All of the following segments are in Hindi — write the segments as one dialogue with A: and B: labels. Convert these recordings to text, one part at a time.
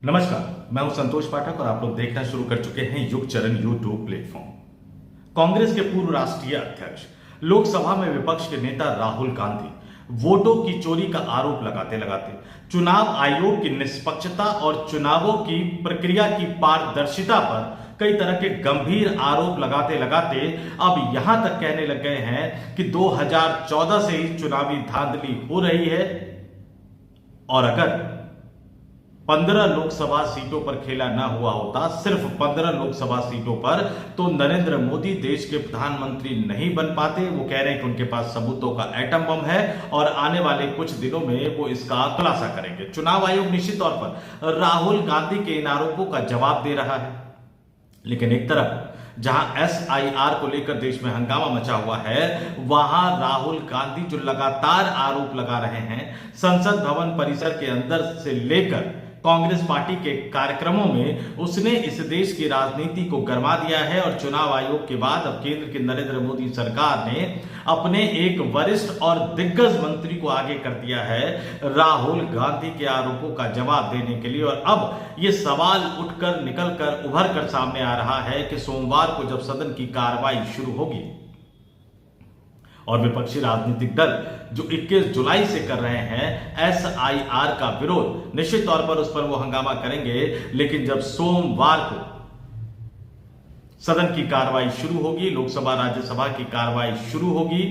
A: नमस्कार, मैं हूं संतोष पाठक और आप लोग देखना शुरू कर चुके हैं युग चरण यूट्यूब प्लेटफॉर्म। कांग्रेस के पूर्व राष्ट्रीय अध्यक्ष, लोकसभा में विपक्ष के नेता राहुल गांधी वोटों की चोरी का आरोप लगाते लगाते चुनाव आयोग की निष्पक्षता और चुनावों की प्रक्रिया की पारदर्शिता पर कई तरह के गंभीर आरोप लगाते लगाते अब यहां तक कहने लग गए हैं कि 2014 से ही चुनावी धांधली हो रही है और अगर 15 लोकसभा सीटों पर खेला ना हुआ होता, सिर्फ 15 लोकसभा सीटों पर, तो नरेंद्र मोदी देश के प्रधानमंत्री नहीं बन पाते। वो कह रहे हैं कि उनके पास सबूतों का एटम बम है और आने वाले कुछ दिनों में वो इसका खुलासा करेंगे। चुनाव आयोग निश्चित तौर पर राहुल गांधी के इन आरोपों का जवाब दे रहा है, लेकिन एक तरफ जहां SIR को लेकर देश में हंगामा मचा हुआ है, वहां राहुल गांधी जो लगातार आरोप लगा रहे हैं, संसद भवन परिसर के अंदर से लेकर कांग्रेस पार्टी के कार्यक्रमों में उसने इस देश की राजनीति को गरमा दिया है। और चुनाव आयोग के बाद अब केंद्र की नरेंद्र मोदी सरकार ने अपने एक वरिष्ठ और दिग्गज मंत्री को आगे कर दिया है राहुल गांधी के आरोपों का जवाब देने के लिए। और अब यह सवाल उठकर निकलकर उभर कर सामने आ रहा है कि सोमवार को जब सदन की कार्रवाई शुरू होगी और विपक्षी राजनीतिक दल जो 21 जुलाई से कर रहे हैं SIR का विरोध, निश्चित तौर पर उस पर वो हंगामा करेंगे। लेकिन जब सोमवार को सदन की कार्रवाई शुरू होगी, लोकसभा राज्यसभा की कार्रवाई शुरू होगी,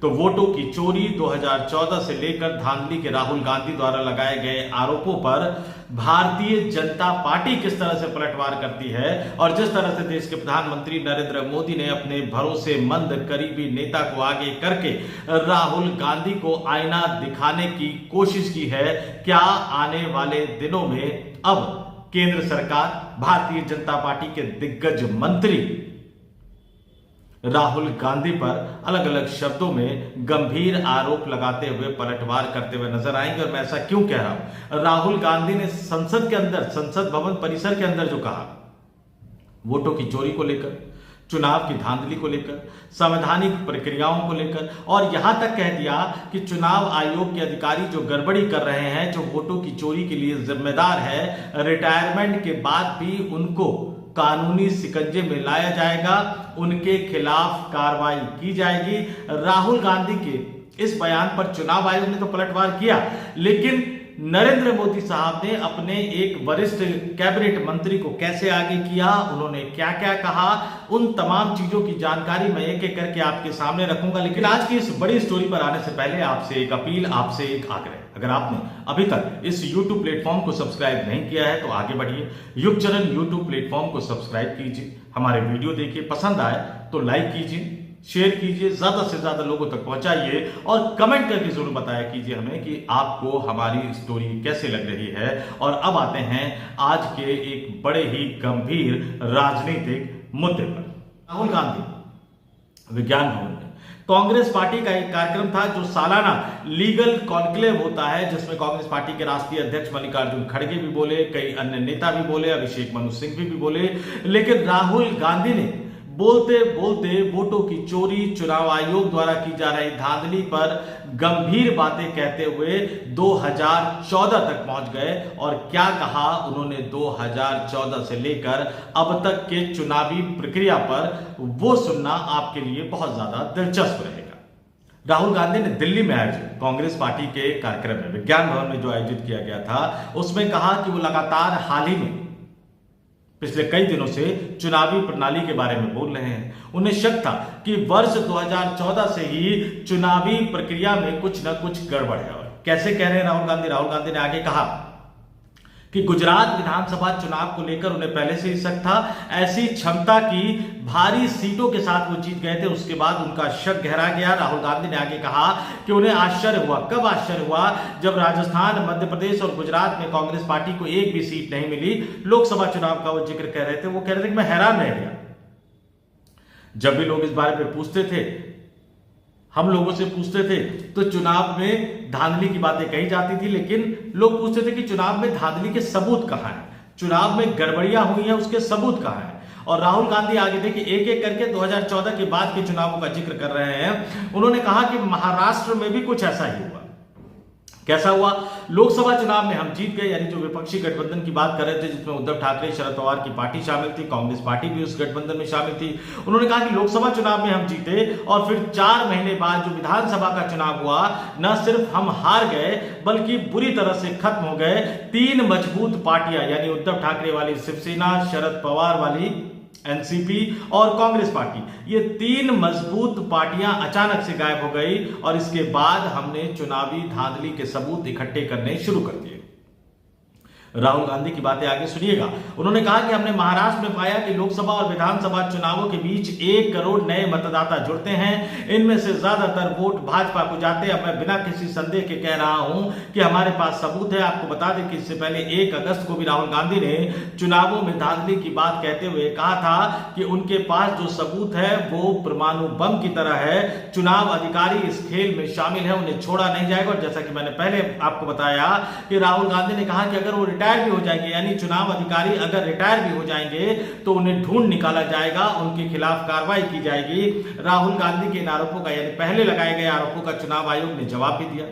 A: तो वोटों की चोरी 2014 से लेकर धांधली के राहुल गांधी द्वारा लगाए गए आरोपों पर भारतीय जनता पार्टी किस तरह से पलटवार करती है और जिस तरह से देश के प्रधानमंत्री नरेंद्र मोदी ने अपने भरोसेमंद करीबी नेता को आगे करके राहुल गांधी को आईना दिखाने की कोशिश की है, क्या आने वाले दिनों में अब केंद्र सरकार, भारतीय जनता पार्टी के दिग्गज मंत्री राहुल गांधी पर अलग अलग शब्दों में गंभीर आरोप लगाते हुए पलटवार करते हुए नजर आएंगे। और मैं ऐसा क्यों कह रहा हूं? राहुल गांधी ने संसद के अंदर, संसद भवन परिसर के अंदर जो कहा, वोटों की चोरी को लेकर, चुनाव की धांधली को लेकर, संवैधानिक प्रक्रियाओं को लेकर, और यहां तक कह दिया कि चुनाव आयोग के अधिकारी जो गड़बड़ी कर रहे हैं, जो वोटों की चोरी के लिए जिम्मेदार है, रिटायरमेंट के बाद भी उनको कानूनी शिकंजे में लाया जाएगा, उनके खिलाफ कार्रवाई की जाएगी। राहुल गांधी के इस बयान पर चुनाव आयोग ने तो पलटवार किया, लेकिन नरेंद्र मोदी साहब ने अपने एक वरिष्ठ कैबिनेट मंत्री को कैसे आगे किया, उन्होंने क्या क्या कहा, उन तमाम चीजों की जानकारी मैं एक एक करके आपके सामने रखूंगा। लेकिन आज की इस बड़ी स्टोरी पर आने से पहले आपसे एक अपील, आपसे एक आग्रह, अगर आपने अभी तक इस YouTube प्लेटफॉर्म को सब्सक्राइब नहीं किया है तो आगे बढ़िए, युग चरण YouTube प्लेटफॉर्म को सब्सक्राइब कीजिए, हमारे वीडियो देखिए, पसंद आए तो लाइक कीजिए, शेयर कीजिए, ज्यादा से ज्यादा लोगों तक पहुंचाइए और कमेंट करके जरूर बताया कीजिए हमें कि आपको हमारी स्टोरी कैसे लग रही है। और अब आते हैं आज के एक बड़े ही गंभीर राजनीतिक मुद्दे पर। राहुल गांधी विज्ञान भवन में कांग्रेस पार्टी का एक कार्यक्रम था जो सालाना लीगल कॉन्क्लेव होता है, जिसमें कांग्रेस पार्टी के राष्ट्रीय अध्यक्ष मल्लिकार्जुन खड़गे भी बोले, कई अन्य नेता भी बोले, अभिषेक मनु सिंघवी भी बोले। लेकिन राहुल गांधी ने बोलते बोलते वोटों की चोरी, चुनाव आयोग द्वारा की जा रही धांधली पर गंभीर बातें कहते हुए 2014 तक पहुंच गए। और क्या कहा उन्होंने 2014 से लेकर अब तक के चुनावी प्रक्रिया पर, वो सुनना आपके लिए बहुत ज्यादा दिलचस्प रहेगा। राहुल गांधी ने दिल्ली में आयोजित कांग्रेस पार्टी के कार्यक्रम में, विज्ञान भवन में जो आयोजित किया गया था, उसमें कहा कि वो लगातार हाल ही में पिछले कई दिनों से चुनावी प्रणाली के बारे में बोल रहे हैं। उन्हें शक था कि वर्ष 2014 से ही चुनावी प्रक्रिया में कुछ न कुछ गड़बड़ है। और कैसे कह रहे हैं राहुल गांधी? राहुल गांधी ने आगे कहा कि गुजरात विधानसभा चुनाव को लेकर उन्हें पहले से ही शक था। ऐसी क्षमता की भारी सीटों के साथ वो जीत गए थे, उसके बाद उनका शक गहरा गया। राहुल गांधी ने आगे कहा कि उन्हें आश्चर्य हुआ। कब आश्चर्य हुआ? जब राजस्थान, मध्य प्रदेश और गुजरात में कांग्रेस पार्टी को एक भी सीट नहीं मिली। लोकसभा चुनाव का वो जिक्र कर रहे थे, वो कह रहे थे कि मैं हैरान रह गया। जब भी लोग इस बारे में पूछते थे, हम लोगों से पूछते थे, तो चुनाव में धांधली की बातें कही जाती थी, लेकिन लोग पूछते थे कि चुनाव में धांधली के सबूत कहां हैं, चुनाव में गड़बड़ियां हुई हैं उसके सबूत कहां हैं। और राहुल गांधी आगे देखिए एक एक करके 2014 के बाद के चुनावों का जिक्र कर रहे हैं। उन्होंने कहा कि महाराष्ट्र में भी कुछ ऐसा ही हुआ। कैसा हुआ? लोकसभा चुनाव में हम जीत गए, यानी जो विपक्षी गठबंधन की बात कर रहे थे जिसमें उद्धव ठाकरे, शरद पवार की पार्टी शामिल थी, कांग्रेस पार्टी भी उस गठबंधन में शामिल थी। उन्होंने कहा कि लोकसभा चुनाव में हम जीते और फिर 4 महीने बाद जो विधानसभा का चुनाव हुआ, न सिर्फ हम हार गए बल्कि बुरी तरह से खत्म हो गए। 3 मजबूत पार्टियां, यानी उद्धव ठाकरे वाली शिवसेना, शरद पवार वाली एनसीपी और कांग्रेस पार्टी, ये 3 मजबूत पार्टियां अचानक से गायब हो गई और इसके बाद हमने चुनावी धांधली के सबूत इकट्ठे करने शुरू कर दिए। राहुल गांधी की बातें आगे सुनिएगा। उन्होंने कहा कि हमने महाराष्ट्र में पाया कि लोकसभा और विधानसभा चुनावों के बीच 1 करोड़ नए मतदाता जुड़ते हैं। इनमें से ज्यादातर वोट भाजपा को जाते हैं। अब मैं बिना किसी संदेह के कह रहा हूं कि हमारे पास सबूत है। आपको बता दें कि इससे पहले 1 अगस्त को भी राहुल गांधी ने चुनावों में धांधली की बात कहते हुए कहा था कि उनके पास जो सबूत है वो परमाणु बम की तरह है। चुनाव अधिकारी इस खेल में शामिल है, उन्हें छोड़ा नहीं जाएगा। और जैसा कि मैंने पहले आपको बताया कि राहुल गांधी ने कहा कि अगर वो रिटायर भी हो जाएंगे, यानी चुनाव अधिकारी अगर रिटायर भी हो जाएंगे तो उन्हें ढूंढ निकाला जाएगा, उनके खिलाफ कार्रवाई की जाएगी। राहुल गांधी के इन आरोपों का, यानी पहले लगाए गए आरोपों का चुनाव आयोग ने जवाब भी दिया।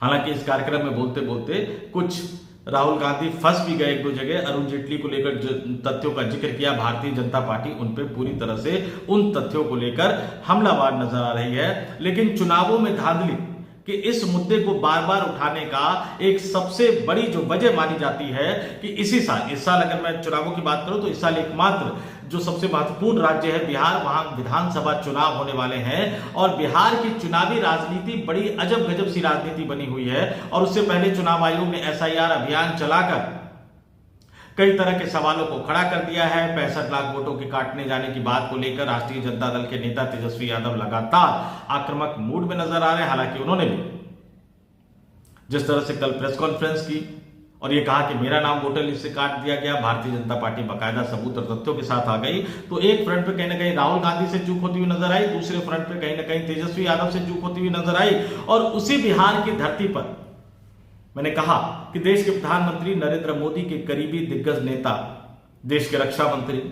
A: हालांकि इस कार्यक्रम में बोलते बोलते कुछ राहुल गांधी फंस भी गए 1-2 जगह। अरुण जेटली को लेकर जो तथ्यों का जिक्र किया, भारतीय जनता पार्टी उन पर पूरी तरह से उन तथ्यों को लेकर हमलावर नजर आ रही है। लेकिन चुनावों में धांधली कि इस मुद्दे को बार बार उठाने का एक सबसे बड़ी जो वजह मानी जाती है कि इस साल अगर मैं चुनावों की बात करूं तो इस साल एकमात्र जो सबसे महत्वपूर्ण राज्य है बिहार, वहां विधानसभा चुनाव होने वाले हैं और बिहार की चुनावी राजनीति बड़ी अजब गजब सी राजनीति बनी हुई है। और उससे पहले चुनाव आयोग ने SIR अभियान चलाकर कई तरह के सवालों को खड़ा कर दिया है। 65 लाख वोटों के काटने जाने की बात को लेकर राष्ट्रीय जनता दल के नेता तेजस्वी यादव लगातार आक्रामक मूड में नजर आ रहे हैं। हालांकि उन्होंने भी जिस तरह से कल प्रेस कॉन्फ्रेंस की और ये कहा कि मेरा नाम वोटर लिस्ट से काट दिया गया, भारतीय जनता पार्टी बाकायदा सबूत और तथ्यों के साथ आ गई, तो एक फ्रंट पे कहीं ना कहीं राहुल गांधी से चूक होती हुई नजर आई, दूसरे फ्रंट पे कहीं ना कहीं तेजस्वी यादव से चूक होती हुई नजर आई। और उसी बिहार की धरती पर मैंने कहा कि देश के प्रधानमंत्री नरेंद्र मोदी के करीबी दिग्गज नेता, देश के रक्षा मंत्री,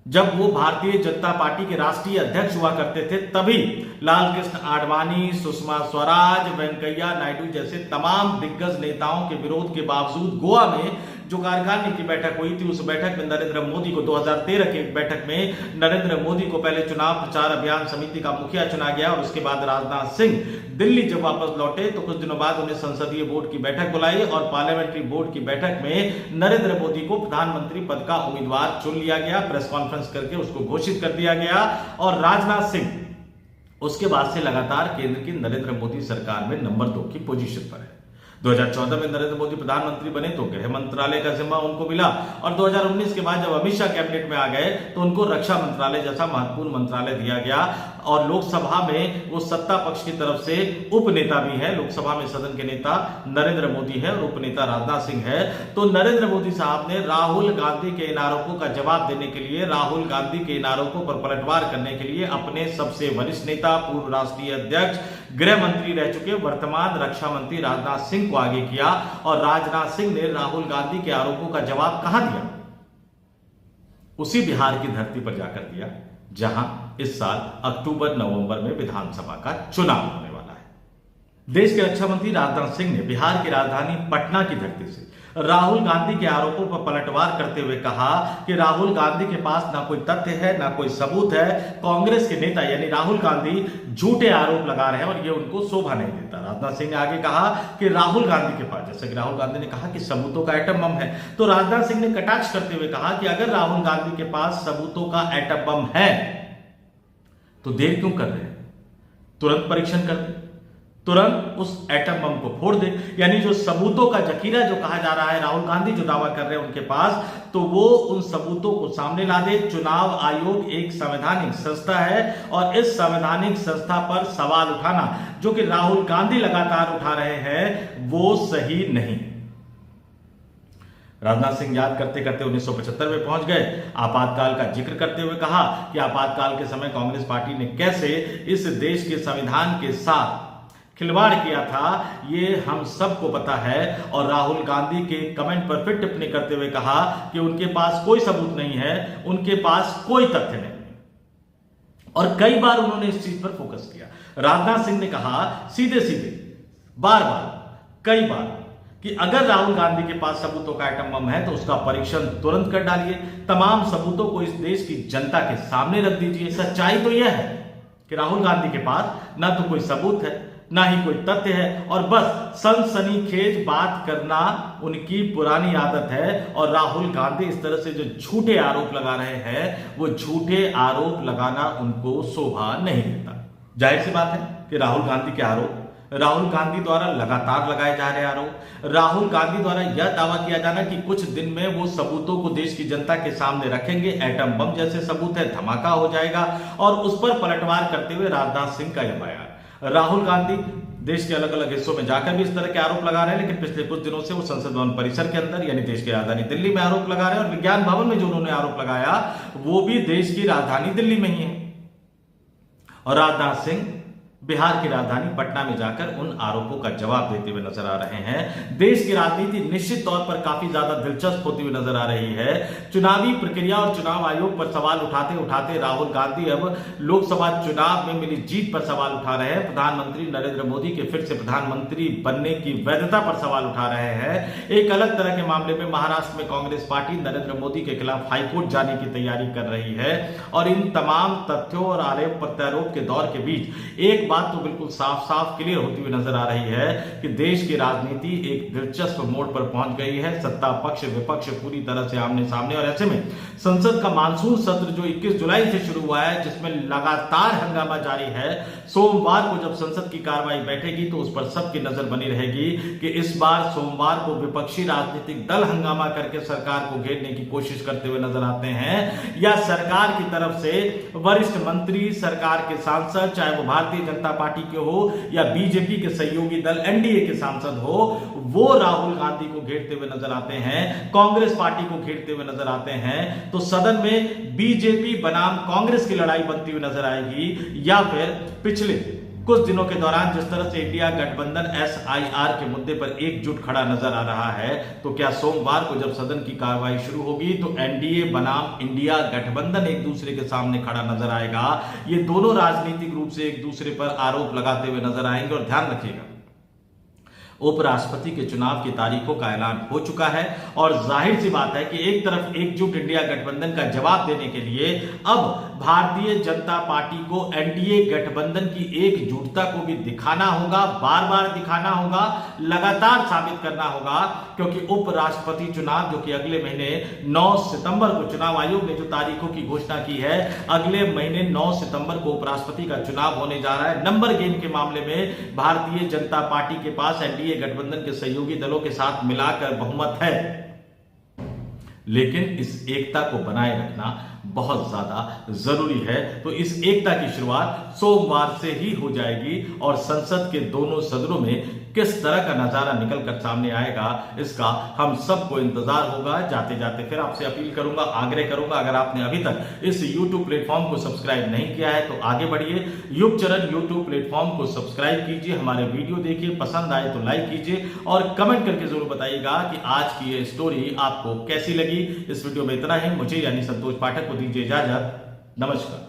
A: जब वो भारतीय जनता पार्टी के राष्ट्रीय अध्यक्ष हुआ करते थे तभी लालकृष्ण आडवाणी, सुषमा स्वराज, वेंकैया नायडू जैसे तमाम दिग्गज नेताओं के विरोध के बावजूद गोवा में जो कार्यकारिणी की बैठक हुई थी, उस बैठक में नरेंद्र मोदी को 2013 की बैठक में नरेंद्र मोदी को पहले चुनाव प्रचार अभियान समिति का मुखिया चुना गया और उसके बाद राजनाथ सिंह दिल्ली जब वापस लौटे तो कुछ दिनों बाद उन्हें संसदीय बोर्ड की बैठक बुलाई और पार्लियामेंट्री बोर्ड की बैठक में नरेंद्र मोदी को प्रधानमंत्री पद का उम्मीदवार चुन लिया गया, प्रेस कॉन्फ्रेंस करके उसको घोषित कर दिया गया। और राजनाथ सिंह उसके बाद से लगातार केंद्र की नरेंद्र मोदी सरकार में नंबर 2 की पोजीशन पर है। 2014 में नरेंद्र मोदी प्रधानमंत्री बने तो गृह मंत्रालय का जिम्मा उनको मिला और 2019 के बाद जब अमित शाह कैबिनेट में आ गए तो उनको रक्षा मंत्रालय जैसा महत्वपूर्ण मंत्रालय दिया गया। और लोकसभा में वो सत्ता पक्ष की तरफ से उपनेता भी है, लोकसभा में सदन के नेता नरेंद्र मोदी है और उपनेता राजनाथ सिंह है। तो नरेंद्र मोदी साहब ने राहुल गांधी के इन आरोपों का जवाब देने के लिए, राहुल गांधी के इन आरोपों पर पलटवार करने के लिए अपने सबसे वरिष्ठ नेता, पूर्व राष्ट्रीय अध्यक्ष, गृह मंत्री रह चुके वर्तमान रक्षा मंत्री राजनाथ सिंह को आगे किया। और राजनाथ सिंह ने राहुल गांधी के आरोपों का जवाब कहां दिया? उसी बिहार की धरती पर जाकर दिया जहां इस साल अक्टूबर-नवंबर में विधानसभा का चुनाव होने वाला है। देश के रक्षा मंत्री राजनाथ सिंह ने बिहार की राजधानी पटना की धरती से राहुल गांधी के आरोपों पर पलटवार करते हुए कहा कि राहुल गांधी के पास ना कोई तथ्य है, ना कोई सबूत है। कांग्रेस के नेता यानी राहुल गांधी झूठे आरोप लगा रहे हैं और ये उनको शोभा नहीं देता। राजनाथ सिंह ने आगे कहा कि राहुल गांधी के पास, जैसे कि राहुल गांधी ने कहा कि सबूतों का एटम बम है, तो राजनाथ सिंह ने कटाक्ष करते हुए कहा कि अगर राहुल गांधी के पास सबूतों का एटम बम है तो देर क्यों कर रहे हैं? तुरंत परीक्षण कर दे, तुरंत उस एटम बम को फोड़ दे। यानी जो सबूतों का जखीरा जो कहा जा रहा है, राहुल गांधी जो दावा कर रहे हैं उनके पास, तो वो उन सबूतों को सामने ला दे। चुनाव आयोग एक संवैधानिक संस्था है और इस संवैधानिक संस्था पर सवाल उठाना जो कि राहुल गांधी लगातार उठा रहे हैं वो सही नहीं। राजनाथ सिंह याद करते करते 1975 में पहुंच गए। आपातकाल का जिक्र करते हुए कहा कि आपातकाल के समय कांग्रेस पार्टी ने कैसे इस देश के संविधान के साथ खिलवाड़ किया था, ये हम सबको पता है। और राहुल गांधी के कमेंट पर फिर टिप्पणी करते हुए कहा कि उनके पास कोई सबूत नहीं है, उनके पास कोई तथ्य नहीं। और कई बार उन्होंने इस चीज पर फोकस किया। राजनाथ सिंह ने कहा सीधे सीधे, बार बार, कई बार, कि अगर राहुल गांधी के पास सबूतों का एटम बम है तो उसका परीक्षण तुरंत कर डालिए, तमाम सबूतों को इस देश की जनता के सामने रख दीजिए। सच्चाई तो यह है कि राहुल गांधी के पास ना तो कोई सबूत है, ना ही कोई तथ्य है, और बस सनसनीखेज बात करना उनकी पुरानी आदत है। और राहुल गांधी इस तरह से जो झूठे आरोप लगा रहे हैं, वो झूठे आरोप लगाना उनको शोभा नहीं देता। जाहिर सी बात है कि राहुल गांधी के आरोप, राहुल गांधी द्वारा लगातार लगाए जा रहे आरोप, राहुल गांधी द्वारा यह दावा किया जाना कि कुछ दिन में वो सबूतों को देश की जनता के सामने रखेंगे, एटम बम जैसे सबूत है, धमाका हो जाएगा, और उस पर पलटवार करते हुए राजनाथ सिंह का यह बयान। राहुल गांधी देश के अलग अलग हिस्सों में जाकर भी इस तरह के आरोप लगा रहे हैं, लेकिन पिछले कुछ दिनों से वो संसद भवन परिसर के अंदर यानी देश की राजधानी दिल्ली में आरोप लगा रहे हैं, और विज्ञान भवन में जो उन्होंने आरोप लगाया वो भी देश की राजधानी दिल्ली में ही है। और राजनाथ सिंह बिहार की राजधानी पटना में जाकर उन आरोपों का जवाब देते हुए नजर आ रहे हैं। देश की राजनीति निश्चित तौर पर काफी ज्यादा दिलचस्प होती हुई नजर आ रही है। चुनावी प्रक्रिया और चुनाव आयोग पर सवाल उठाते उठाते राहुल गांधी अब लोकसभा चुनाव में मिली जीत पर सवाल उठा रहे हैं। प्रधानमंत्री नरेंद्र मोदी के फिर से प्रधानमंत्री बनने की वैधता पर सवाल उठा रहे हैं। एक अलग तरह के मामले में महाराष्ट्र में कांग्रेस पार्टी नरेंद्र मोदी के खिलाफ हाईकोर्ट जाने की तैयारी कर रही है। और इन तमाम तथ्यों और आरोप प्रत्यारोप के दौर के बीच एक बात तो बिल्कुल साफ साफ क्लियर होती हुई नजर आ रही है कि देश की राजनीति एक दिलचस्प मोड़ पर पहुंच गई है। सत्ता पक्ष विपक्ष पूरी तरह से आमने सामने, और ऐसे में संसद का मानसून सत्र जो 21 जुलाई से शुरू हुआ है, जिसमें लगातार हंगामा जारी है, सोमवार को जब संसद की कार्रवाई बैठेगी तो उस पर सबकी नजर बनी रहेगी कि इस बार सोमवार को विपक्षी राजनीतिक दल हंगामा करके सरकार को घेरने की कोशिश करते हुए नजर आते हैं, या सरकार की तरफ से वरिष्ठ मंत्री, सरकार के सांसद, चाहे वो भारतीय जनता पार्टी के हो या बीजेपी के सहयोगी दल एनडीए के सांसद हो, वो राहुल गांधी को घेरते हुए नजर आते हैं, कांग्रेस पार्टी को घेरते हुए नजर आते हैं। तो सदन में बीजेपी बनाम कांग्रेस की लड़ाई बनती हुई नजर आएगी, या फिर पिछले कुछ दिनों के दौरान जिस तरह से इंडिया गठबंधन SIR के मुद्दे पर एकजुट खड़ा नजर आ रहा है, तो क्या सोमवार को जब सदन की कार्रवाई शुरू होगी तो एनडीए बनाम इंडिया गठबंधन एक दूसरे के सामने खड़ा नजर आएगा? ये दोनों राजनीतिक रूप से एक दूसरे पर आरोप लगाते हुए नजर आएंगे। और ध्यान रखिएगा, उपराष्ट्रपति के चुनाव की तारीखों का ऐलान हो चुका है, और जाहिर सी बात है कि एक तरफ एकजुट इंडिया गठबंधन का जवाब देने के लिए अब भारतीय जनता पार्टी को एनडीए गठबंधन की एकजुटता को भी दिखाना होगा, बार बार दिखाना होगा, लगातार साबित करना होगा, क्योंकि उपराष्ट्रपति चुनाव जो कि अगले महीने 9 सितंबर को चुनाव आयोग ने जो तारीखों की घोषणा की है, अगले महीने 9 सितंबर को उपराष्ट्रपति का चुनाव होने जा रहा है। नंबर गेम के मामले में भारतीय जनता पार्टी के पास एनडीए गठबंधन के सहयोगी दलों के साथ मिलाकर बहुमत है, लेकिन इस एकता को बनाए रखना बहुत ज्यादा जरूरी है। तो इस एकता की शुरुआत सोमवार से ही हो जाएगी, और संसद के दोनों सदनों में किस तरह का नजारा निकलकर सामने आएगा, इसका हम सबको इंतजार होगा। जाते जाते फिर आपसे अपील करूंगा, आग्रह करूंगा, अगर आपने अभी तक इस YouTube प्लेटफॉर्म को सब्सक्राइब नहीं किया है तो आगे बढ़िए, युगचरण YouTube प्लेटफॉर्म को सब्सक्राइब कीजिए, हमारे वीडियो देखिए, पसंद आए तो लाइक कीजिए, और कमेंट करके जरूर बताइएगा कि आज की ये स्टोरी आपको कैसी लगी। इस वीडियो में इतना ही। मुझे यानी संतोष पाठक को दीजिए इजाजत। नमस्कार।